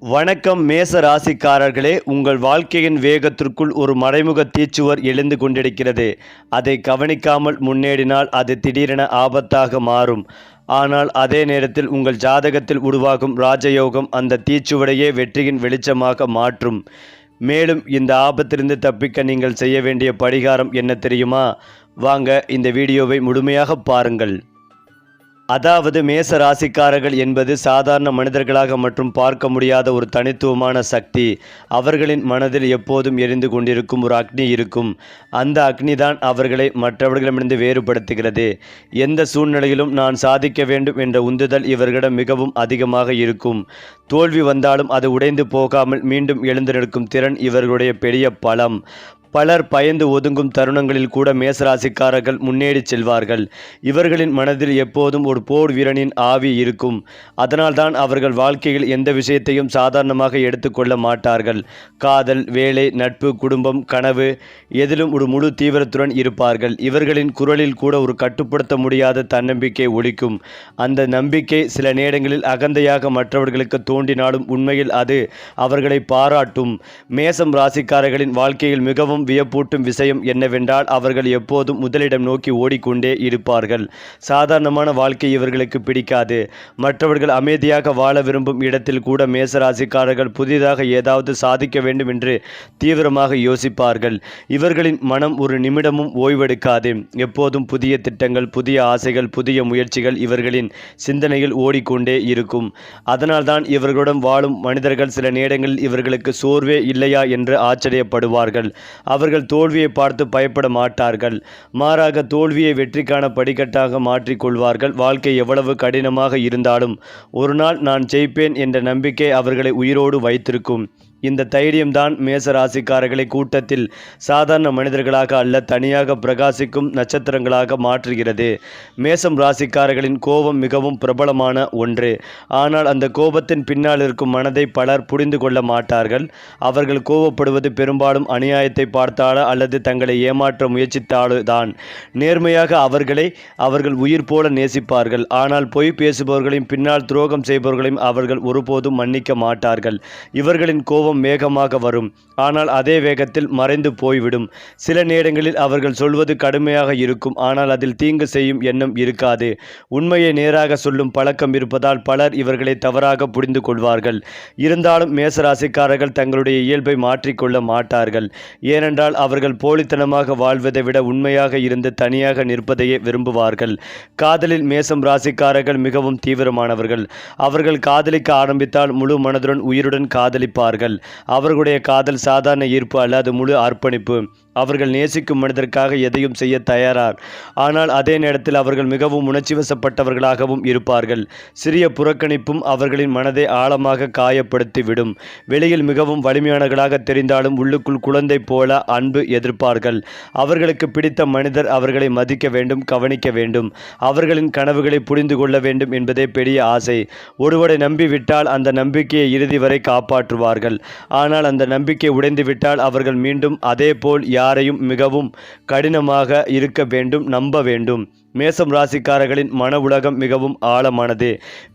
வணக்கம் மேச ராசிக்காரர்களே, உங்கள் வாழ்க்கையின் வேகத்திற்குள் ஒரு மறைமுக தீச்சுவர் எழுந்து கொண்டிருக்கிறது. அதை கவனிக்காமல் முன்னேறினால் அது திடீரென ஆபத்தாக மாறும். ஆனால் அதே நேரத்தில் உங்கள் ஜாதகத்தில் உருவாகும் ராஜயோகம் அந்த தீச்சுவடையே வெற்றியின் வெளிச்சமாக மாற்றும். மேலும் இந்த ஆபத்திலிருந்து தப்பிக்க நீங்கள் செய்ய வேண்டிய பரிகாரம் என்ன தெரியுமா? வாங்க இந்த வீடியோவை முழுமையாக பாருங்கள். அதாவது மேச ராசிக்காரர்கள் என்பது சாதாரண மனிதர்களாக மற்றும் பார்க்க முடியாத ஒரு தனித்துவமான சக்தி. அவர்களின் மனதில் எப்போதும் எரிந்து கொண்டிருக்கும் ஒரு அக்னி இருக்கும். அந்த அக்னி தான் அவர்களை மற்றவர்களிடமிருந்து வேறுபடுத்துகிறது. எந்த சூழ்நிலையிலும் நான் சாதிக்க வேண்டும் என்ற உந்துதல் இவர்களிடம் மிகவும் அதிகமாக இருக்கும். தோல்வி வந்தாலும் அது உடைந்து போகாமல் மீண்டும் எழுந்து நிற்கும் திறன் இவர்களுடைய பெரிய பலம். பலர் பயந்து ஒதுங்கும் தருணங்களில் கூட மேசராசிக்காரர்கள் முன்னேறி செல்வார்கள். இவர்களின் மனதில் எப்போதும் ஒரு போர் வீரனின் ஆவி இருக்கும். அதனால்தான் அவர்கள் வாழ்க்கையில் எந்த விஷயத்தையும் சாதாரணமாக எடுத்துக்கொள்ள மாட்டார்கள். காதல், வேலை, நட்பு, குடும்பம், கனவு எதிலும் ஒரு முழு தீவிரத்துடன் இருப்பார்கள். இவர்களின் குரலில் கூட ஒரு கட்டுப்படுத்த முடியாத தன்னம்பிக்கை ஒலிக்கும். அந்த நம்பிக்கை சில நேரங்களில் அகந்தையாக மற்றவர்களுக்கு தோன்றினாலும் உண்மையில் அது அவர்களை பாராட்டும். மேசம் ராசிக்காரர்களின் வாழ்க்கையில் மிகவும் வியப்பூட்டும் விஷயம் என்னவென்றால் அவர்கள் எப்போதும் முதலிடம் நோக்கி ஓடிக்கொண்டே இருப்பார்கள். சாதாரணமான வாழ்க்கை இவர்களுக்கு பிடிக்காது. மற்றவர்கள் அமைதியாக வாழ விரும்பும் இடத்தில் கூட மேசராசிக்காரர்கள் புதிதாக ஏதாவது சாதிக்க வேண்டும் என்று தீவிரமாக யோசிப்பார்கள். இவர்களின் மனம் ஒரு நிமிடமும் ஓய்வெடுக்காது. எப்போதும் புதிய திட்டங்கள், புதிய ஆசைகள், புதிய முயற்சிகள் இவர்களின் சிந்தனையில் ஓடிக்கொண்டே இருக்கும். அதனால்தான் இவர்களுடன் வாழும் மனிதர்கள் சில நேரங்களில் இவர்களுக்கு சோர்வே இல்லையா என்று ஆச்சரியப்படுவார்கள். அவர்கள் தோல்வியை பார்த்து பயப்பட மாட்டார்கள். மாறாக தோல்வியை வெற்றிக்கான படிக்கட்டாக மாற்றிக்கொள்வார்கள். வாழ்க்கை எவ்வளவு கடினமாக இருந்தாலும் ஒரு நாள் நான் ஜெயிப்பேன் என்ற நம்பிக்கை அவர்களை உயிரோடு வைத்திருக்கும். இந்த தைரியம்தான் மேச ராசிக்காரர்களை கூட்டத்தில் சாதாரண மனிதர்களாக அல்ல, தனியாக பிரகாசிக்கும் நட்சத்திரங்களாக மாற்றுகிறது. மேசம் ராசிக்காரர்களின் கோபம் மிகவும் பிரபலமான ஒன்று. ஆனால் அந்த கோபத்தின் பின்னால் இருக்கும் மனதை பலர் புரிந்து கொள்ள மாட்டார்கள். அவர்கள் கோபப்படுவது பெரும்பாலும் அநியாயத்தை பார்த்தாலோ அல்லது தங்களை ஏமாற்ற முயற்சித்தால்தான். நேர்மையாக அவர்கள் உயிர் போல நேசிப்பார்கள். ஆனால் பொய் பேசுபவர்களையும் பின்னால் துரோகம் செய்பவர்களையும் அவர்கள் ஒருபோதும் மன்னிக்க மாட்டார்கள். இவர்களின் கோபம் வேகமாக வரும், ஆனால் அதே வேகத்தில் மறைந்து போய்விடும். சில நேரங்களில் அவர்கள் சொல்வது கடுமையாக இருக்கும், ஆனால் அதில் தீங்கு செய்யும் எண்ணம் இருக்காது. உண்மையை நேராக சொல்லும் பழக்கம் இருப்பதால் பலர் இவர்களை தவறாக புரிந்து கொள்வார்கள். இருந்தாலும் மேசராசிக்காரர்கள் தங்களுடைய இயல்பை மாற்றிக்கொள்ள மாட்டார்கள். ஏனென்றால் அவர்கள் போலித்தனமாக வாழ்வதை விட உண்மையாக இருந்து தனியாக நிற்பதையே விரும்புவார்கள். காதலில் மேசம் ராசிக்காரர்கள் மிகவும் தீவிரமானவர்கள். அவர்கள் காதலிக்க ஆரம்பித்தால் முழு மனதுடன் உயிருடன் காதலிப்பார்கள். அவர்களுடைய காதல் சாதாரண ஈர்ப்பு அல்ல, அது முழு அர்ப்பணிப்பு. அவர்கள் நேசிக்கும் மனிதருக்காக எதையும் செய்ய தயாரார். ஆனால் அதே நேரத்தில் அவர்கள் மிகவும் உணர்ச்சிவசப்பட்டவர்களாகவும் இருப்பார்கள். சிறிய புறக்கணிப்பும் அவர்களின் மனதை ஆழமாக காயப்படுத்திவிடும். வெளியில் மிகவும் வலிமையானவர்களாக தெரிந்தாலும் உள்ளுக்குள் குழந்தை போல அன்பு எதிர்ப்பார்கள். அவர்களுக்கு பிடித்த மனிதர் அவர்களை மதிக்க வேண்டும், கவனிக்க வேண்டும். அவர்களின் கனவுகளை புரிந்து கொள்ள வேண்டும் என்பதே பெரிய ஆசை. ஒருவரை நம்பிவிட்டால் அந்த நம்பிக்கையை இறுதி வரை காப்பாற்றுவார்கள். ஆனால் அந்த நம்பிக்கை உடைந்துவிட்டால் அவர்கள் மீண்டும் அதே போல் யாரையும் மிகவும் கடினமாக இருக்க வேண்டும், நம்ப வேண்டும். மேசம் ராசிக்காரர்களின் மன உலகம் மிகவும் ஆழமானது.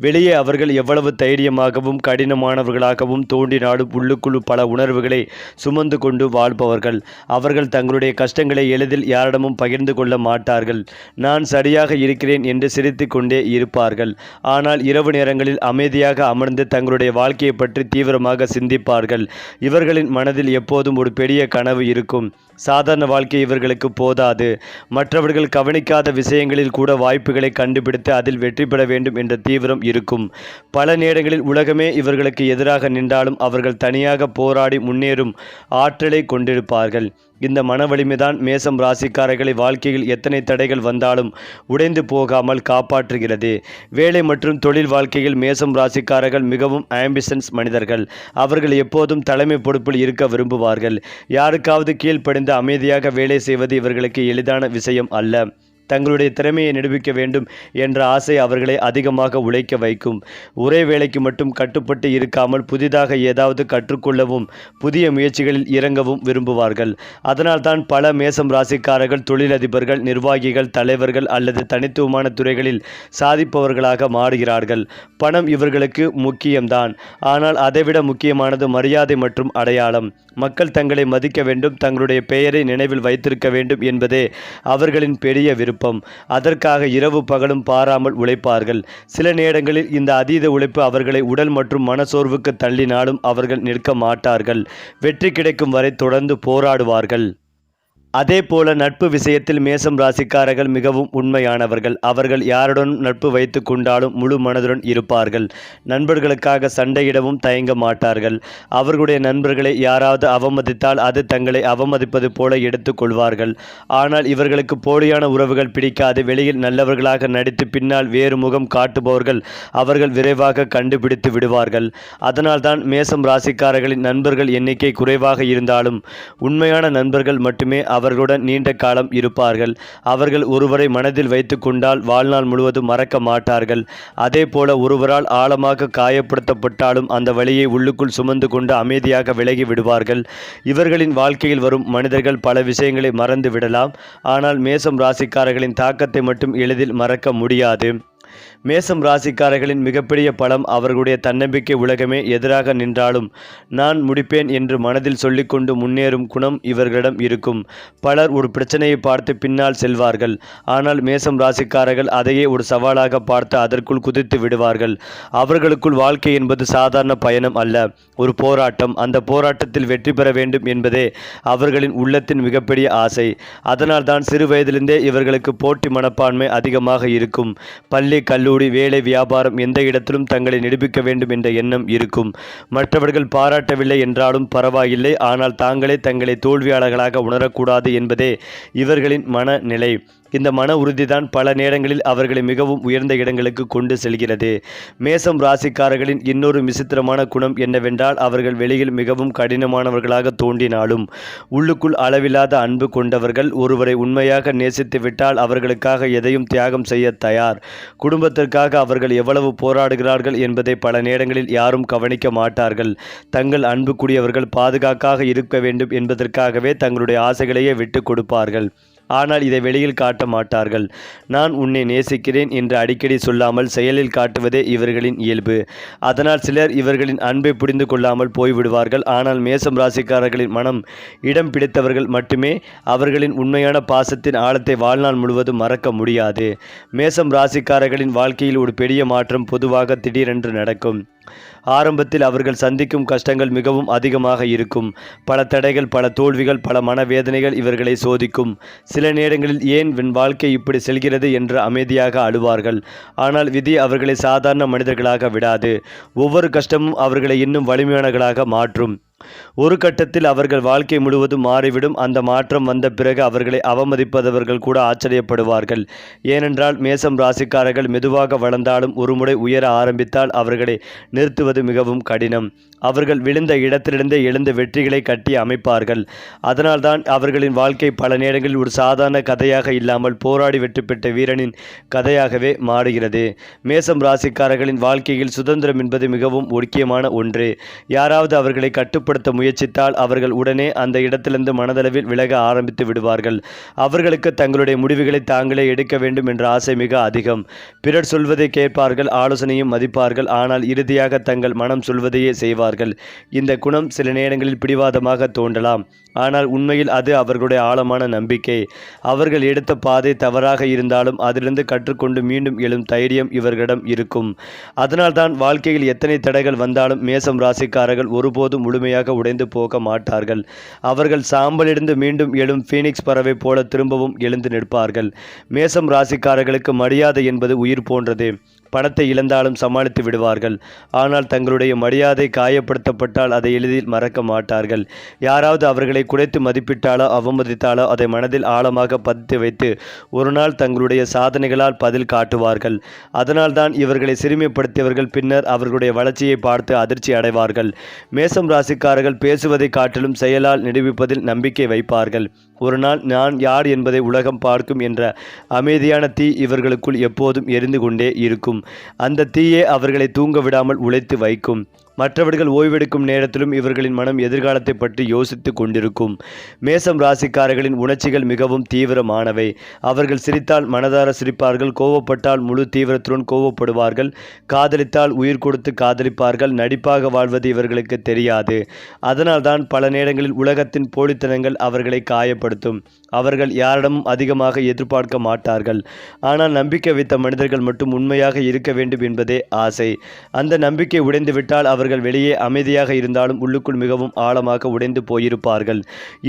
வெளியே அவர்கள் எவ்வளவு தைரியமாகவும் கடினமானவர்களாகவும் தோன்றினாலும் உள்ளுக்குள் பல உணர்வுகளை சுமந்து கொண்டு வாழ்பவர்கள். அவர்கள் தங்களுடைய கஷ்டங்களை எளிதில் யாரிடமும் பகிர்ந்து கொள்ள மாட்டார்கள். நான் சரியாக இருக்கிறேன் என்று சிரித்து கொண்டே இருப்பார்கள். ஆனால் இரவு நேரங்களில் அமைதியாக அமர்ந்து தங்களுடைய வாழ்க்கையை பற்றி தீவிரமாக சிந்திப்பார்கள். இவர்களின் மனதில் எப்போதும் ஒரு பெரிய கனவு இருக்கும். சாதாரண வாழ்க்கை இவர்களுக்கு போதாது. மற்றவர்கள் கவனிக்காத விஷயங்களில் கூட வாய்ப்புகளை கண்டுபிடித்து அதில் வெற்றி பெற வேண்டும் என்ற தீவிரம் இருக்கும். பல நேரங்களில் உலகமே இவர்களுக்கு எதிராக நின்றாலும் அவர்கள் தனியாக போராடி முன்னேறும் ஆற்றலை கொண்டிருப்பார்கள். இந்த மன வலிமைதான் மேசம் ராசிக்காரர்களை வாழ்க்கையில் எத்தனை தடைகள் வந்தாலும் உடைந்து போகாமல் காப்பாற்றுகிறது. வேலை மற்றும் தொழில் வாழ்க்கையில் மேசம் ராசிக்காரர்கள் மிகவும் ஆம்பிஷன்ஸ் மனிதர்கள். அவர்கள் எப்போதும் தலைமை பொறுப்பில் இருக்க விரும்புவார்கள். யாருக்காவது கீழ்ப்படிந்து அமைதியாக வேலை செய்வது இவர்களுக்கு எளிதான விஷயம் அல்ல. தங்களுடைய திறமையை நிரூபிக்க வேண்டும் என்ற ஆசை அவர்களை அதிகமாக உழைக்க வைக்கும். ஒரே வேலைக்கு மட்டும் கட்டுப்பட்டு இருக்காமல் புதிதாக ஏதாவது கற்றுக்கொள்ளவும் புதிய முயற்சிகளில் இறங்கவும் விரும்புவார்கள். அதனால்தான் பல மேசம் ராசிக்காரர்கள் தொழிலதிபர்கள், நிர்வாகிகள், தலைவர்கள் அல்லது தனித்துவமான துறைகளில் சாதிப்பவர்களாக மாறுகிறார்கள். பணம் இவர்களுக்கு முக்கியம்தான். ஆனால் அதைவிட முக்கியமானது மரியாதை மற்றும் அடையாளம். மக்கள் தங்களை மதிக்க வேண்டும், தங்களுடைய பெயரை நினைவில் வைத்திருக்க வேண்டும் என்பதே அவர்களின் பெரிய விருப்பம். அதற்காக இரவு பகலும் பாராமல் உழைப்பார்கள். சில நேரங்களில் இந்த அதீத உழைப்பு அவர்களை உடல் மற்றும் மனசோர்வுக்கு தள்ளினாலும் அவர்கள் நிற்க மாட்டார்கள். வெற்றி கிடைக்கும் வரை தொடர்ந்து போராடுவார்கள். அதே போல நட்பு விஷயத்தில் மேசம் ராசிக்காரர்கள் மிகவும் உண்மையானவர்கள். அவர்கள் யாருடன் நட்பு வைத்து கொண்டாலும் முழு மனதுடன் இருப்பார்கள். நண்பர்களுக்காக சண்டையிடவும் தயங்க மாட்டார்கள். அவர்களுடைய நண்பர்களை யாராவது அவமதித்தால் அது தங்களை அவமதிப்பது போல எடுத்து கொள்வார்கள். ஆனால் இவர்களுக்கு போலியான உறவுகள் பிடிக்காது. வெளியில் நல்லவர்களாக நடித்து பின்னால் வேறு முகம் காட்டுபவர்கள் அவர்கள் விரைவாக கண்டுபிடித்து விடுவார்கள். அதனால்தான் மேசம் ராசிக்காரர்களின் நண்பர்கள் எண்ணிக்கை குறைவாக இருந்தாலும் உண்மையான நண்பர்கள் மட்டுமே அவர்களுடன் நீண்ட காலம் இருப்பார்கள். அவர்கள் ஒருவரை மனதில் வைத்து கொண்டால் வாழ்நாள் முழுவதும் மறக்க மாட்டார்கள். அதே போல ஒருவரால் ஆழமாக காயப்படுத்தப்பட்டாலும் அந்த வலியை உள்ளுக்குள் சுமந்து கொண்டு அமைதியாக விலகி விடுவார்கள். இவர்களின் வாழ்க்கையில் வரும் மனிதர்கள் பல விஷயங்களை மறந்து விடலாம். ஆனால் மேசம் ராசிக்காரர்களின் தாக்கத்தை மட்டும் எளிதில் மறக்க முடியாது. மேசம் ராசிக்காரர்களின் மிகப்பெரிய பலம் அவர்களுடைய தன்னம்பிக்கை. உலகமே எதிராக நின்றாலும் நான் முடிப்பேன் என்று மனதில் சொல்லிக்கொண்டு முன்னேறும் குணம் இவர்களிடம் இருக்கும். பலர் ஒரு பிரச்சனையை பார்த்து பின்னால் செல்வார்கள். ஆனால் மேசம் ராசிக்காரர்கள் அதையே ஒரு சவாலாக பார்த்து அதற்குள் குதித்து விடுவார்கள். அவர்களுக்குள் வாழ்க்கை என்பது சாதாரண பயணம் அல்ல, ஒரு போராட்டம். அந்த போராட்டத்தில் வெற்றி பெற வேண்டும் என்பதே அவர்களின் உள்ளத்தின் மிகப்பெரிய ஆசை. அதனால்தான் சிறு வயதிலிருந்தே இவர்களுக்கு போட்டி மனப்பான்மை அதிகமாக இருக்கும். பள்ளி, கல்லூரி, வேலை, வியாபாரம் எந்த இடத்திலும் தங்களை நிரூபிக்க வேண்டும் என்ற எண்ணம் இருக்கும். மற்றவர்கள் பாராட்டவில்லை என்றாலும் பரவாயில்லை, ஆனால் தாங்களே தங்களை தோல்வியாளர்களாக உணரக்கூடாது என்பதே இவர்களின் மனநிலை. இந்த மன உறுதிதான் பல நேரங்களில் அவர்களை மிகவும் உயர்ந்த இடங்களுக்கு கொண்டு செல்கிறது. மேசம் ராசிக்காரர்களின் இன்னொரு விசித்திரமான குணம் என்னவென்றால் அவர்கள் வெளியில் மிகவும் கடினமானவர்களாக தோன்றினாலும் உள்ளுக்குள் அளவில்லாத அன்பு கொண்டவர்கள். ஒருவரை உண்மையாக நேசித்து விட்டால் அவர்களுக்காக எதையும் தியாகம் செய்ய தயார். குடும்பத்திற்காக அவர்கள் எவ்வளவு போராடுகிறார்கள் என்பதை பல நேரங்களில் யாரும் கவனிக்க மாட்டார்கள். தங்கள் அன்புக்குரியவர்கள் பாதுகாப்பாக இருக்க வேண்டும் என்பதற்காகவே தங்களுடைய ஆசைகளையே விட்டு கொடுப்பார்கள். ஆனால் இதை வெளியில் காட்ட மாட்டார்கள். நான் உன்னை நேசிக்கிறேன் என்று அடிக்கடி சொல்லாமல் செயலில் காட்டுவதே இவர்களின் இயல்பு. அதனால் சிலர் இவர்களின் அன்பை புரிந்து கொள்ளாமல் போய்விடுவார்கள். ஆனால் மேசம் ராசிக்காரர்களின் மனம் இடம் பிடித்தவர்கள் மட்டுமே அவர்களின் உண்மையான பாசத்தின் ஆழத்தை வாழ்நாள் முழுவதும் மறக்க முடியாது. மேசம் ராசிக்காரர்களின் வாழ்க்கையில் ஒரு பெரிய மாற்றம் பொதுவாக திடீரென்று நடக்கும். ஆரம்பத்தில் அவர்கள் சந்திக்கும் கஷ்டங்கள் மிகவும் அதிகமாக இருக்கும். பல தடைகள், பல தோல்விகள், பல மனவேதனைகள் இவர்களை சோதிக்கும். சில நேரங்களில் ஏன் என் வாழ்க்கை இப்படி செல்கிறது என்று அமைதியாக அழுவார்கள். ஆனால் விதி அவர்களை சாதாரண மனிதர்களாக விடாது. ஒவ்வொரு கஷ்டமும் அவர்களை இன்னும் வலிமையானவர்களாக மாற்றும். ஒரு கட்டத்தில் அவர்கள் வாழ்க்கை முழுவதும் மாறிவிடும். அந்த மாற்றம் வந்த பிறகு அவர்களை அவமதிப்பவர்கள் கூட ஆச்சரியப்படுவார்கள். ஏனென்றால் மேசம் ராசிக்காரர்கள் மெதுவாக வளர்ந்தாலும் ஒருமுறை உயர ஆரம்பித்தால் அவர்களை நிறுத்துவது மிகவும் கடினம். அவர்கள் விழுந்த இடத்திலிருந்தே எழுந்த வெற்றிகளை கட்டி அமைப்பார்கள். அதனால்தான் அவர்களின் வாழ்க்கை பல நேரங்களில் ஒரு சாதாரண கதையாக இல்லாமல் போராடி வெற்றி பெற்ற வீரனின் கதையாகவே மாறுகிறது. மேசம் ராசிக்காரர்களின் வாழ்க்கையில் சுதந்திரம் என்பது மிகவும் முக்கியமான ஒன்று. யாராவது அவர்களை கட்டுப்படுத்த முயற்சித்தால் அவர்கள் உடனே அந்த இடத்திலிருந்து மனதளவில் விலக ஆரம்பித்து விடுவார்கள். அவர்களுக்கு தங்களுடைய முடிவுகளை தாங்களே எடுக்க வேண்டும் என்ற ஆசை மிக அதிகம். பிறர் சொல்வதை கேட்பார்கள், ஆலோசனையும் மதிப்பார்கள். ஆனால் இறுதியாக தங்கள் மனம் சொல்வதையே செய்வார்கள். இந்த குணம் சில நேரங்களில் பிடிவாதமாக தோன்றலாம். ஆனால் உண்மையில் அது அவர்களுடைய ஆழமான நம்பிக்கை. அவர்கள் எடுத்த பாதை தவறாக இருந்தாலும் அதிலிருந்து கற்றுக்கொண்டு மீண்டும் எழும் தைரியம் இவர்களிடம் இருக்கும். அதனால்தான் வாழ்க்கையில் எத்தனை தடைகள் வந்தாலும் மேசம் ராசிக்காரர்கள் ஒருபோதும் முழுமையாக உடைந்து போக மாட்டார்கள். அவர்கள் சாம்பலிருந்து மீண்டும் எழும் ஃபீனிக்ஸ் பறவை போல திரும்பவும் எழுந்து நிற்பார்கள். மேசம் ராசிக்காரர்களுக்கு மரியாதை என்பது உயிர் போன்றது. பணத்தை இழந்தாலும் சமாளித்து விடுவார்கள். ஆனால் தங்களுடைய மரியாதை காயப்படுத்தப்பட்டால் அதை எளிதில் மறக்க மாட்டார்கள். யாராவது அவர்களை குறைத்து மதிப்பிட்டாலோ அவமதித்தாலோ அதை மனதில் ஆழமாக பதித்து வைத்து ஒரு நாள் தங்களுடைய சாதனைகளால் பதில் காட்டுவார்கள். அதனால்தான் இவர்களை சிறுமைப்படுத்தியவர்கள் பின்னர் அவர்களுடைய வளர்ச்சியை பார்த்து அதிர்ச்சி அடைவார்கள். மேசம் ராசிக்காரர்கள் பேசுவதை காட்டிலும் செயலால் நிரூபிப்பதில் நம்பிக்கை வைப்பார்கள். ஒரு நாள் நான் யார் என்பதை உலகம் பார்க்கும் என்ற அமைதியான தீ இவர்களுக்குள் எப்போதும் எரிந்து கொண்டே இருக்கும். அந்த தீயே அவர்களை தூங்க விடாமல் உழைத்து வைக்கும். மற்றவர்கள் ஓய்வெடுக்கும் நேரத்திலும் இவர்களின் மனம் எதிர்காலத்தை பற்றி யோசித்து கொண்டிருக்கும். மேசம் ராசிக்காரர்களின் உணர்ச்சிகள் மிகவும் தீவிரமானவை. அவர்கள் சிரித்தால் மனதார சிரிப்பார்கள், கோவப்பட்டால் முழு தீவிரத்துடன் கோவப்படுவார்கள், காதலித்தால் உயிர் கொடுத்து காதலிப்பார்கள். நடிப்பாக வாழ்வது இவர்களுக்கு தெரியாது. அதனால்தான் பல நேரங்களில் உலகத்தின் போலித்தனங்கள் அவர்களை காயப்படுத்தும். அவர்கள் யாரிடமும் அதிகமாக எதிர்பார்க்க மாட்டார்கள். ஆனால் நம்பிக்கை வைத்த மனிதர்கள் மட்டும் உண்மையாக இருக்க வேண்டும் என்பதே ஆசை. அந்த நம்பிக்கை உடைந்துவிட்டால் அவர்கள் வெளியே அமைதியாக இருந்தாலும் உள்ளுக்குள் மிகவும் ஆழமாக உடைந்து போயிருப்பார்கள்.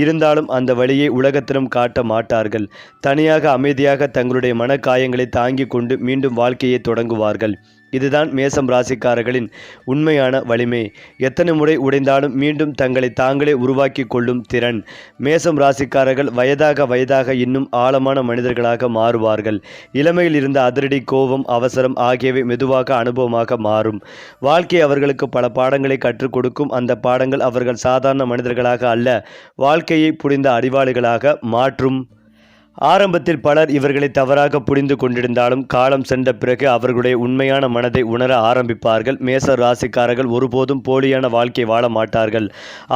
இருந்தாலும் அந்த வழியை உலகத்திடம் காட்ட மாட்டார்கள். தனியாக அமைதியாக தங்களுடைய மனக்காயங்களை தாங்கிக் கொண்டு மீண்டும் வாழ்க்கையை தொடங்குவார்கள். இதுதான் மேசம் ராசிக்காரர்களின் உண்மையான வலிமை. எத்தனை முறை உடைந்தாலும் மீண்டும் தங்களை தாங்களே உருவாக்கி கொள்ளும் திறன். மேசம் ராசிக்காரர்கள் வயதாக இன்னும் ஆழமான மனிதர்களாக மாறுவார்கள். இளமையில் இருந்த அதிரடி, கோபம், அவசரம் ஆகியவை மெதுவாக அனுபவமாக மாறும். வாழ்க்கை அவர்களுக்கு பல பாடங்களை கற்றுக் கொடுக்கும். அந்த பாடங்கள் அவர்கள் சாதாரண மனிதர்களாக அல்ல, வாழ்க்கையை புரிந்த அறிவாளிகளாக மாற்றும். ஆரம்பத்தில் பலர் இவர்களை தவறாக புரிந்து கொண்டிருந்தாலும் காலம் சென்ற பிறகு அவர்களுடைய உண்மையான மனதை உணர ஆரம்பிப்பார்கள். மேச ராசிக்காரர்கள் ஒருபோதும் போலியான வாழ்க்கை வாழ மாட்டார்கள்.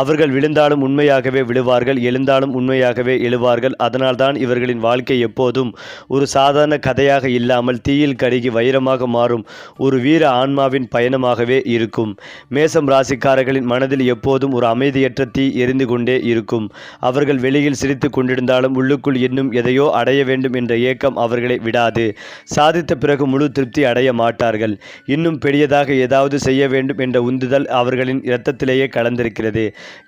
அவர்கள் விழுந்தாலும் உண்மையாகவே விழுவார்கள், எழுந்தாலும் உண்மையாகவே எழுவார்கள். அதனால்தான் இவர்களின் வாழ்க்கை எப்போதும் ஒரு சாதாரண கதையாக இல்லாமல் தீயில் கருகி வைரமாக மாறும் ஒரு வீர ஆன்மாவின் பயணமாகவே இருக்கும். மேசம் ராசிக்காரர்களின் மனதில் எப்போதும் ஒரு அமைதியற்ற தீ எரிந்து கொண்டே இருக்கும். அவர்கள் வெளியில் சிரித்து கொண்டிருந்தாலும் உள்ளுக்குள் இன்னும் எதையோ அடைய வேண்டும் என்ற ஏக்கம் அவர்களை விடாது. சாதித்த பிறகு முழு திருப்தி அடைய மாட்டார்கள். இன்னும் பெரியதாக ஏதாவது செய்ய வேண்டும் என்ற உந்துதல் அவர்களின் இரத்தத்திலேயே கலந்திருக்கிறது.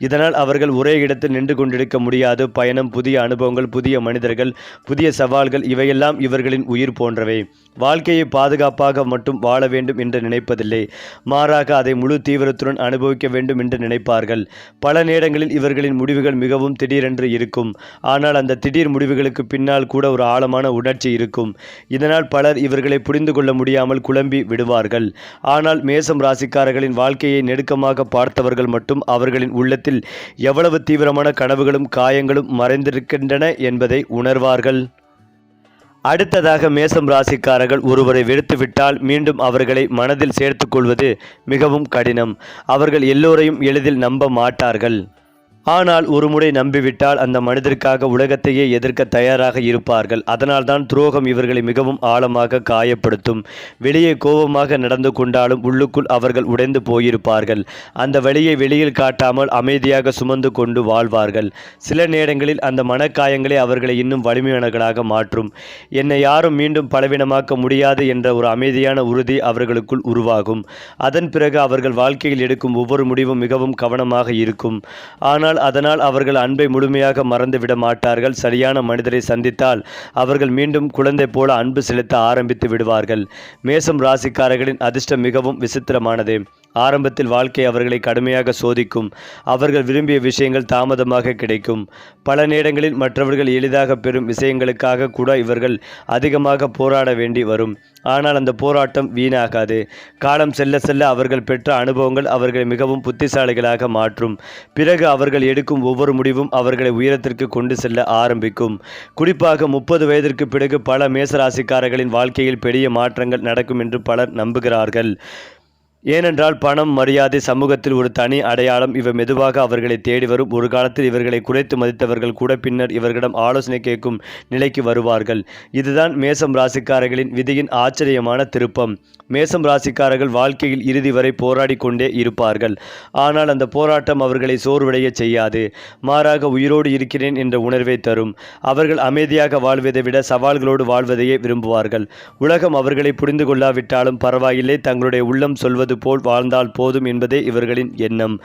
இதனால் அவர்கள் ஒரே இடத்தில் நின்று கொண்டிருக்க முடியாது. பயணம், புதிய அனுபவங்கள், புதிய மனிதர்கள், புதிய சவால்கள் இவையெல்லாம் இவர்களின் உயிர் போன்றவை. வாழ்க்கையை பாதுகாப்பாக மட்டும் வாழ வேண்டும் என்று நினைப்பதில்லை, மாறாக அதை முழு தீவிரத்துடன் அனுபவிக்க வேண்டும் என்று நினைப்பார்கள். பல நேரங்களில் இவர்களின் முடிவுகள் மிகவும் திடீரென்று இருக்கும். ஆனால் அந்த திடீர் முடிவுகளுக்கு பின்னால் கூட ஒரு ஆழமான உணர்ச்சி இருக்கும். இதனால் பலர் இவர்களை புரிந்து கொள்ள முடியாமல் குழம்பி விடுவார்கள். ஆனால் மேசம் ராசிக்காரர்களின் வாழ்க்கையை நெருக்கமாக பார்த்தவர்கள் மட்டும் அவர்களின் உள்ளத்தில் எவ்வளவு தீவிரமான கனவுகளும் காயங்களும் மறைந்திருக்கின்றன என்பதை உணர்வார்கள். அடுத்ததாக மேசம் ராசிக்காரர்கள் ஒருவரை வெறுத்துவிட்டால் மீண்டும் அவர்களை மனதில் சேர்த்துக் கொள்வது மிகவும் கடினம். அவர்கள் எல்லோரையும் எளிதில் நம்ப மாட்டார்கள். ஆனால் ஒரு முறை நம்பிவிட்டால் அந்த மனிதருக்காக உலகத்தையே எதிர்க்க தயாராக இருப்பார்கள். அதனால்தான் துரோகம் இவர்களை மிகவும் ஆழமாக காயப்படுத்தும். வெளியே கோபமாக நடந்து கொண்டாலும் உள்ளுக்குள் அவர்கள் உடைந்து போயிருப்பார்கள். அந்த வழியை வெளியில் காட்டாமல் அமைதியாக சுமந்து கொண்டு வாழ்வார்கள். சில நேரங்களில் அந்த மனக்காயங்களே அவர்களை இன்னும் வலிமையானவர்களாக மாற்றும். என்னை யாரும் மீண்டும் பலவீனமாக்க முடியாது என்ற ஒரு அமைதியான உறுதி அவர்களுக்குள் உருவாகும். அதன் பிறகு அவர்கள் வாழ்க்கையில் எடுக்கும் ஒவ்வொரு முடிவும் மிகவும் கவனமாக இருக்கும். அதனால் அவர்கள் அன்பை முழுமையாக மறந்துவிட மாட்டார்கள். சரியான மனிதரை சந்தித்தால் அவர்கள் மீண்டும் குழந்தை போல அன்பு செலுத்த ஆரம்பித்து விடுவார்கள். மேசம் ராசிக்காரர்களின் அதிர்ஷ்டம் மிகவும் விசித்திரமானது. ஆரம்பத்தில் வாழ்க்கை அவர்களை கடுமையாக சோதிக்கும். அவர்கள் விரும்பிய விஷயங்கள் தாமதமாக கிடைக்கும். பல நேரங்களில் மற்றவர்கள் எளிதாக பெறும் விஷயங்களுக்காக கூட இவர்கள் அதிகமாக போராட வேண்டி வரும். ஆனால் அந்த போராட்டம் வீணாகாது. காலம் செல்ல செல்ல அவர்கள் பெற்ற அனுபவங்கள் அவர்களை மிகவும் புத்திசாலிகளாக மாற்றும். பிறகு அவர்கள் எடுக்கும் ஒவ்வொரு முடிவும் அவர்களை உயரத்திற்கு கொண்டு செல்ல ஆரம்பிக்கும். குறிப்பாக 30 வயதிற்கு பிறகு பல மேசராசிக்காரர்களின் வாழ்க்கையில் பெரிய மாற்றங்கள் நடக்கும் என்று பலர் நம்புகிறார்கள். ஏனென்றால் பணம், மரியாதை, சமூகத்தில் ஒரு தனி அடையாளம் இவை மெதுவாக அவர்களை தேடி வரும். ஒரு காலத்தில் இவர்களை குறைத்து மதித்தவர்கள் கூட பின்னர் இவர்களிடம் ஆலோசனை கேட்கும் நிலைக்கு வருவார்கள். இதுதான் மேசம் ராசிக்காரர்களின் விதியின் ஆச்சரியமான திருப்பம். மேசம் ராசிக்காரர்கள் வாழ்க்கையில் இறுதி வரை போராடி கொண்டே இருப்பார்கள். ஆனால் அந்த போராட்டம் அவர்களை சோர்வடைய செய்யாது. மாறாக உயிரோடு இருக்கிறேன் என்ற உணர்வை தரும். அவர்கள் அமைதியாக வாழ்வதை விட சவால்களோடு வாழ்வதையே விரும்புவார்கள். உலகம் அவர்களை புரிந்து கொள்ளாவிட்டாலும் பரவாயில்லை, தங்களுடைய உள்ளம் சொல்வது போல் வாழ்ந்தால் போதும் என்பதே இவர்களின் எண்ணம்.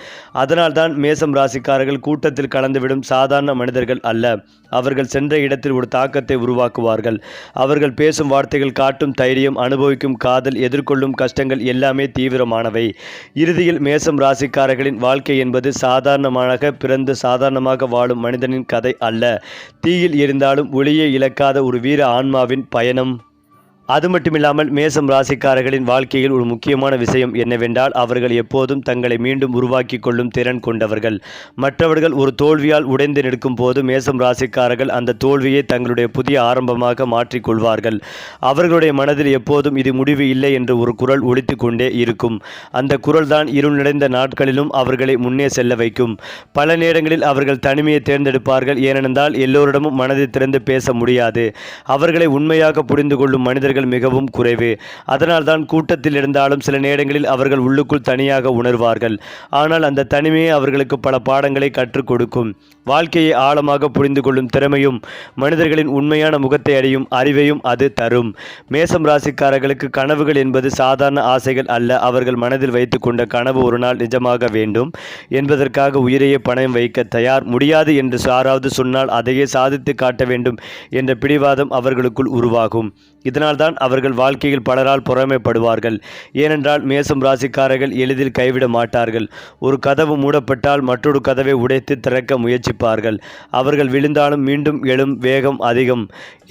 அதனால்தான் மேசம் ராசிக்காரர்கள் கூட்டத்தில் கலந்துவிடும் சாதாரண மனிதர்கள் அல்ல. அவர்கள் சென்ற இடத்தில் ஒரு தாக்கத்தை உருவாக்குவார்கள். அவர்கள் பேசும் வார்த்தைகள், காட்டும் தைரியம், அனுபவிக்கும் காதல், எதிர்கொள்ளும் கஷ்டங்கள் எல்லாமே தீவிரமானவை. இறுதியில் மேசம் ராசிக்காரர்களின் வாழ்க்கை என்பது சாதாரணமாக பிறந்து சாதாரணமாக வாழும் மனிதனின் கதை அல்ல. தீயில் எரிந்தாலும் ஒளியை இழக்காத ஒரு வீர ஆன்மாவின் பயணம். அது மட்டுமில்லாமல் மேசம் ராசிக்காரர்களின் வாழ்க்கையில் ஒரு முக்கியமான விஷயம் என்னவென்றால் அவர்கள் எப்போதும் தங்களை மீண்டும் உருவாக்கி கொள்ளும் திறன் கொண்டவர்கள். மற்றவர்கள் ஒரு தோல்வியால் உடைந்து நிற்கும் போது மேசம் ராசிக்காரர்கள் அந்த தோல்வியை தங்களுடைய புதிய ஆரம்பமாக மாற்றிக்கொள்வார்கள். அவர்களுடைய மனதில் எப்போதும் இது முடிவு இல்லை என்று ஒரு குரல் ஒலித்து கொண்டே இருக்கும். அந்த குரல் தான் இருள் நிறைந்த நாட்களிலும் அவர்களை முன்னே செல்ல வைக்கும். பல நேரங்களில் அவர்கள் தனிமையை தேர்ந்தெடுப்பார்கள். ஏனென்றால் எல்லோரிடமும் மனதை திறந்து பேச முடியாது. அவர்களை உண்மையாக புரிந்து கொள்ளும் மனிதர்கள் மிகவும் குறைவு. அதனால்தான் கூட்டத்தில் இருந்தாலும் சில நேரங்களில் அவர்கள் உள்ளுக்குள் தனியாக உணர்வார்கள். ஆனால் அந்த தனிமையை அவர்களுக்கு பல பாடங்களை கற்றுக் கொடுக்கும். வாழ்க்கையை ஆழமாக புரிந்து கொள்ளும் திறமையும் மனிதர்களின் உண்மையான முகத்தை அறியும் அறிவையும் அது தரும். மேசம் ராசிக்காரர்களுக்கு கனவுகள் என்பது சாதாரண ஆசைகள் அல்ல. அவர்கள் மனதில் வைத்து கொண்ட கனவு ஒரு நாள் நிஜமாக வேண்டும் என்பதற்காக உயிரையே பணம் வைக்க தயார். முடியாது என்று யாராவது சொன்னால் அதையே சாதித்து காட்ட வேண்டும் என்ற பிடிவாதம் அவர்களுக்குள் உருவாகும். இதனால்தான் அவர்கள் வாழ்க்கையில் பலரால் பொறாமைப்படுவார்கள். ஏனென்றால் மேசம் ராசிக்காரர்கள் எளிதில் கைவிட மாட்டார்கள். ஒரு கதவு மூடப்பட்டால் மற்றொரு கதவை உடைத்து திறக்க முயற்சிப்பார்கள். அவர்கள் விழுந்தாலும் மீண்டும் எழும் வேகம் அதிகம்.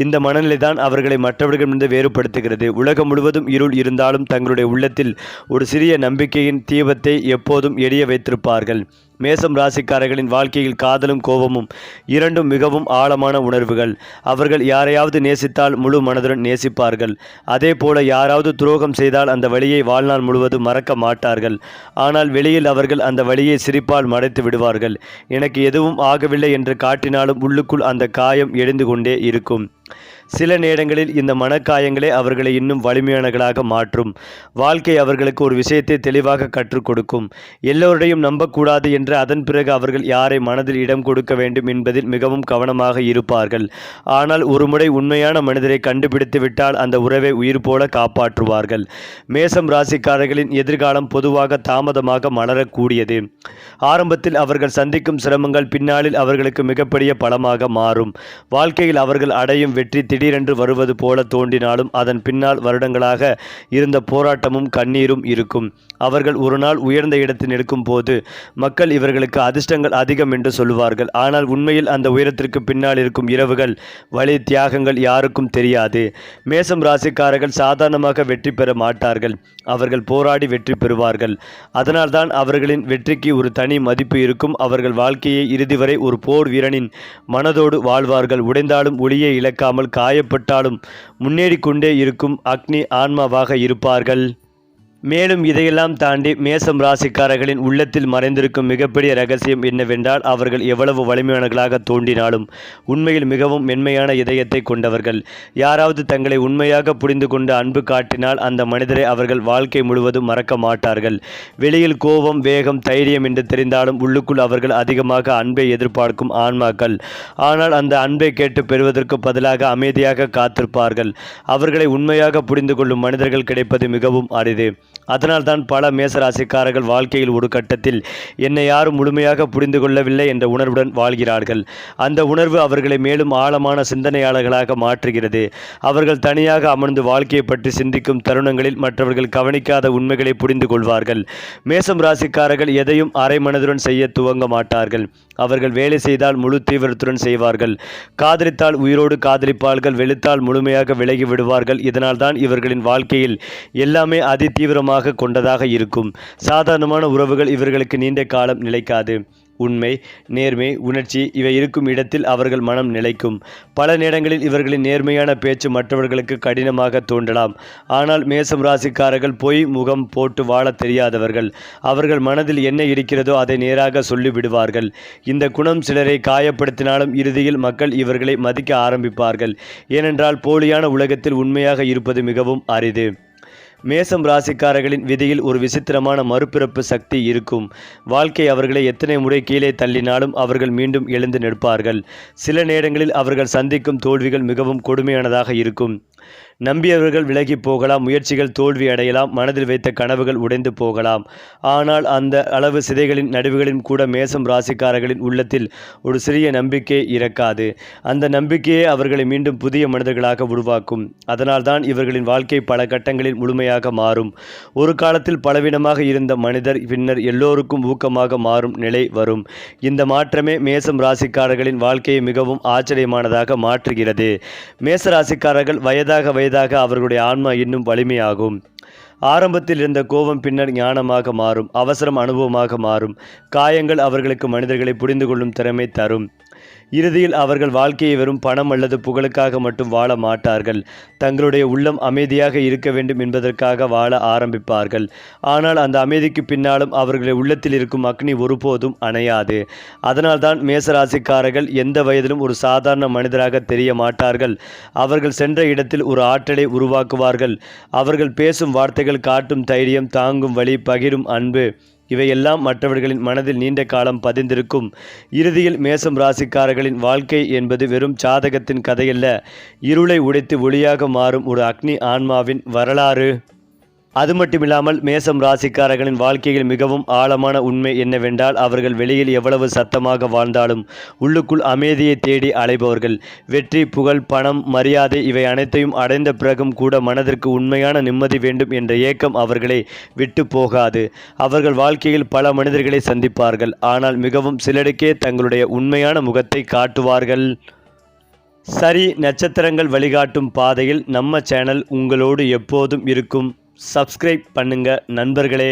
இந்த மனநிலை தான் அவர்களை மற்றவர்களிடமிருந்து வேறுபடுத்துகிறது. உலகம் முழுவதும் இருள் இருந்தாலும் தங்களுடைய உள்ளத்தில் ஒரு சிறிய நம்பிக்கையின் தீபத்தை எப்போதும் எரிய வைத்திருப்பார்கள். மேசம் ராசிக்காரர்களின் வாழ்க்கையில் காதலும் கோபமும் இரண்டும் மிகவும் ஆழமான உணர்வுகள். அவர்கள் யாரையாவது நேசித்தால் முழு மனதுடன் நேசிப்பார்கள். அதே போல யாராவது துரோகம் செய்தால் அந்த வலியை வாழ்நாள் முழுவதும் மறக்க மாட்டார்கள். ஆனால் வெளியில் அவர்கள் அந்த வலியை சிரிப்பால் மறைத்து விடுவார்கள். எனக்கு எதுவும் ஆகவில்லை என்று காட்டினாலும் உள்ளுக்குள் அந்த காயம் எரிந்து கொண்டே இருக்கும். சில நேரங்களில் இந்த மனக்காயங்களே அவர்களை இன்னும் வலிமையானவர்களாக மாற்றும். வாழ்க்கை அவர்களுக்கு ஒரு விஷயத்தை தெளிவாக கற்றுக் கொடுக்கும். எல்லோரையும் நம்பக்கூடாது என்று அதன் பிறகு அவர்கள் யாரை மனதில் இடம் கொடுக்க வேண்டும் என்பதில் மிகவும் கவனமாக இருப்பார்கள். ஆனால் ஒருமுறை உண்மையான மனிதரை கண்டுபிடித்து விட்டால் அந்த உறவை உயிர் போல காப்பாற்றுவார்கள். மேசம் ராசிக்காரர்களின் எதிர்காலம் பொதுவாக தாமதமாக மலரக்கூடியது. ஆரம்பத்தில் அவர்கள் சந்திக்கும் சிரமங்கள் பின்னாளில் அவர்களுக்கு மிகப்பெரிய பலமாக மாறும். வாழ்க்கையில் அவர்கள் அடையும் வெற்றி திடீரென்று வருவது போல தோன்றினாலும் அதன் பின்னால் வருடங்களாக இருந்த போராட்டமும் கண்ணீரும் இருக்கும். அவர்கள் ஒரு நாள் உயர்ந்த இடத்தில் இருக்கும் போது மக்கள் இவர்களுக்கு அதிர்ஷ்டங்கள் அதிகம் என்று சொல்லுவார்கள். ஆனால் உண்மையில் அந்த உயரத்திற்கு பின்னால் இருக்கும் இரவுகள், வலி, தியாகங்கள் யாருக்கும் தெரியாது. மேசம் ராசிக்காரர்கள் சாதாரணமாக வெற்றி பெற மாட்டார்கள். அவர்கள் போராடி வெற்றி பெறுவார்கள். அதனால்தான் அவர்களின் வெற்றிக்கு ஒரு தனி மதிப்பு இருக்கும். அவர்கள் வாழ்க்கையை இறுதி வரை ஒரு போர் வீரனின் மனதோடு வாழ்வார்கள். உடைந்தாலும் ஒளியை இழக்காமல், காயப்பட்டாலும் முன்னேறி கொண்டே இருக்கும் அக்னி ஆன்மாவாக இருப்பார்கள். மேலும் இதையெல்லாம் தாண்டி மேசம் ராசிக்காரர்களின் உள்ளத்தில் மறைந்திருக்கும் மிகப்பெரிய ரகசியம் என்னவென்றால் அவர்கள் எவ்வளவு வலிமையானவர்களாக தோன்றினாலும் உண்மையில் மிகவும் மென்மையான இதயத்தை கொண்டவர்கள். யாராவது தங்களை உண்மையாக புரிந்து கொண்டு அன்பு காட்டினால் அந்த மனிதரை அவர்கள் வாழ்க்கை முழுவதும் மறக்க மாட்டார்கள். வெளியில் கோபம், வேகம், தைரியம் என்று தெரிந்தாலும் உள்ளுக்குள் அவர்கள் அதிகமாக அன்பை எதிர்பார்க்கும் ஆன்மாக்கள். ஆனால் அந்த அன்பை கேட்டு பெறுவதற்கு பதிலாக அமைதியாக காத்திருப்பார்கள். அவர்களை உண்மையாக புரிந்து கொள்ளும் மனிதர்கள் கிடைப்பது மிகவும் அரிது. அதனால்தான் பல மேசராசிக்காரர்கள் வாழ்க்கையில் ஒரு கட்டத்தில் என்னை யாரும் முழுமையாக புரிந்து கொள்ளவில்லை என்ற உணர்வுடன் வாழ்கிறார்கள். அந்த உணர்வு அவர்களை மேலும் ஆழமான சிந்தனையாளர்களாக மாற்றுகிறது. அவர்கள் தனியாக அமர்ந்து வாழ்க்கையை பற்றி சிந்திக்கும் தருணங்களில் மற்றவர்கள் கவனிக்காத உண்மைகளை புரிந்து கொள்வார்கள். மேசம் ராசிக்காரர்கள் எதையும் அரை மனதுடன் செய்ய துவங்க மாட்டார்கள். அவர்கள் வேலை செய்தால் முழு தீவிரத்துடன் செய்வார்கள். காதலித்தால் உயிரோடு காதலிப்பார்கள். வெளுத்தால் முழுமையாக விலகி விடுவார்கள். இதனால்தான் இவர்களின் வாழ்க்கையில் எல்லாமே அதி தீவிரமாக கொண்டதாக இருக்கும். சாதாரணமான உறவுகள் இவர்களுக்கு நீண்ட காலம் நிலைக்காது. உண்மை, நேர்மை, உணர்ச்சி இவை இருக்கும் இடத்தில் அவர்கள் மனம் நிலைக்கும். பல நேரங்களில் இவர்களின் நேர்மையான பேச்சு மற்றவர்களுக்கு கடினமாக தோன்றலாம். ஆனால் மேசம் ராசிக்காரர்கள் பொய் முகம் போட்டு வாழ தெரியாதவர்கள். அவர்கள் மனதில் என்ன இருக்கிறதோ அதை நேராக சொல்லிவிடுவார்கள். இந்த குணம் சிலரை காயப்படுத்தினாலும் இறுதியில் மக்கள் இவர்களை மதிக்க ஆரம்பிப்பார்கள். ஏனென்றால் போலியான உலகத்தில் உண்மையாக இருப்பது மிகவும் அரிது. மேசம் ராசிக்காரர்களின் விதியில் ஒரு விசித்திரமான மறுபிறப்பு சக்தி இருக்கும். வாழ்க்கை அவர்களை எத்தனை முறை கீழே தள்ளினாலும் அவர்கள் மீண்டும் எழுந்து நிற்பார்கள். சில நேரங்களில் அவர்கள் சந்திக்கும் தோல்விகள் மிகவும் கொடுமையானதாக இருக்கும். நம்பியவர்கள் விலகி போகலாம், முயற்சிகள் தோல்வி அடையலாம், மனதில் வைத்த கனவுகள் உடைந்து போகலாம். ஆனால் அந்த அளவு சிதைகளின் நடுவுகளின் கூட மேசம் ராசிக்காரர்களின் உள்ளத்தில் ஒரு சிறிய நம்பிக்கை இறக்காது. அந்த நம்பிக்கையே அவர்களை மீண்டும் புதிய மனிதர்களாக உருவாக்கும். அதனால்தான் இவர்களின் வாழ்க்கை பல கட்டங்களில் முழுமையாக மாறும். ஒரு காலத்தில் பலவீனமாக இருந்த மனிதர் பின்னர் எல்லோருக்கும் ஊக்கமாக மாறும் நிலை வரும். இந்த மாற்றமே மேசம் ராசிக்காரர்களின் வாழ்க்கையை மிகவும் ஆச்சரியமானதாக மாற்றுகிறது. மேச ராசிக்காரர்கள் வயதாக வயதாக அவர்களுடைய ஆன்மா இன்னும் வலிமையாகும். ஆரம்பத்தில் இருந்த கோபம் பின்னர் ஞானமாக மாறும். அவசரம் அனுபவமாக மாறும். காயங்கள் அவர்களுக்கு மனிதர்களை புரிந்து கொள்ளும் திறமை தரும். இறுதியில் அவர்கள் வாழ்க்கையை வெறும் பணம் அல்லது புகழுக்காக மட்டும் வாழ மாட்டார்கள். தங்களுடைய உள்ளம் அமைதியாக இருக்க வேண்டும் என்பதற்காக வாழ ஆரம்பிப்பார்கள். ஆனால் அந்த அமைதிக்கு பின்னாலும் அவர்களுடைய உள்ளத்தில் இருக்கும் அக்னி ஒருபோதும் அணையாது. அதனால்தான் மேசராசிக்காரர்கள் எந்த வயதிலும் ஒரு சாதாரண மனிதராக தெரிய மாட்டார்கள். அவர்கள் சென்ற இடத்தில் ஒரு ஆற்றலை உருவாக்குவார்கள். அவர்கள் பேசும் வார்த்தைகள் காட்டும் தைரியம், தாங்கும் வலி, பகிரும் அன்பு இவையெல்லாம் மற்றவர்களின் மனதில் நீண்ட காலம் பதிந்திருக்கும். இறுதியில் மேசம் ராசிக்காரர்களின் வாழ்க்கை என்பது வெறும் ஜாதகத்தின் கதையல்ல, இருளை உடைத்து ஒளியாக மாறும் ஒரு அக்னி ஆன்மாவின் வரலாறு. அது மட்டுமில்லாமல் மேசம் ராசிக்காரர்களின் வாழ்க்கையில் மிகவும் ஆழமான உண்மை என்னவென்றால், அவர்கள் வெளியில் எவ்வளவு சத்தமாக வாழ்ந்தாலும் உள்ளுக்குள் அமைதியை தேடி அலைபவர்கள். வெற்றி, புகழ், பணம், மரியாதை இவை அனைத்தையும் அடைந்த பிறகும் கூட மனதிற்கு உண்மையான நிம்மதி வேண்டும் என்ற ஏக்கம் அவர்களை விட்டு போகாது. அவர்கள் வாழ்க்கையில் பல மனிதர்களை சந்திப்பார்கள். ஆனால் மிகவும் சிலருக்கே தங்களுடைய உண்மையான முகத்தை காட்டுவார்கள். சரி, நட்சத்திரங்கள் வழிகாட்டும் பாதையில் நம்ம சேனல் உங்களோடு எப்போதும் இருக்கும். சப்ஸ்கிரைப் பண்ணுங்க நண்பர்களே.